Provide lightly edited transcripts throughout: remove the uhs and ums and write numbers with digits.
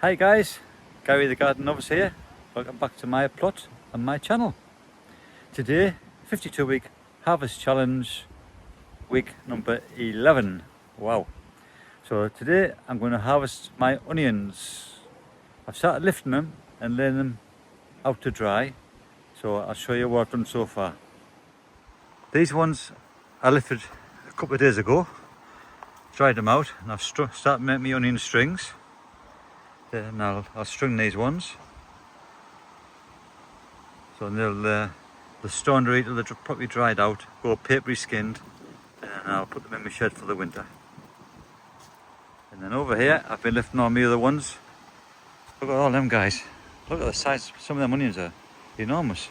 Hi guys, Gary the Garden Novice here. Welcome back to my plot and my channel. Today, 52-week harvest challenge, week number 11. Wow. So today I'm going to harvest my onions. I've started lifting them and laying them out to dry. So I'll show you what I've done so far. These ones I lifted a couple of days ago, dried them out, and I've started making my onion strings. And I'll string these ones. So they'll store under till they're properly dried out, go papery skinned, and then I'll put them in my shed for the winter. And then over here, I've been lifting all my other ones. Look at all them guys. Look at the size, some of them onions are enormous.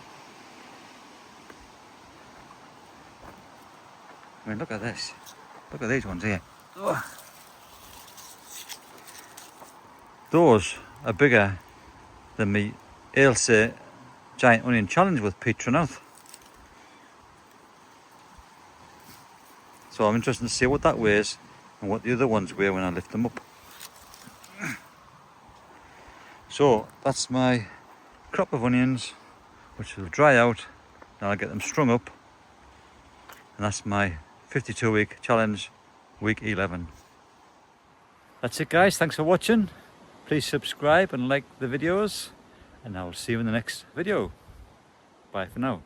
I mean, look at this. Look at these ones here. Oh. Those are bigger than me Ailsa Giant Onion Challenge with Pete Trenouth. So I'm interested to see what that weighs and what the other ones weigh when I lift them up. So that's my crop of onions, which will dry out, and I'll get them strung up. And that's my 52-week challenge, week 11. That's it guys, thanks for watching. Please subscribe and like the videos, and I will see you in the next video. Bye for now.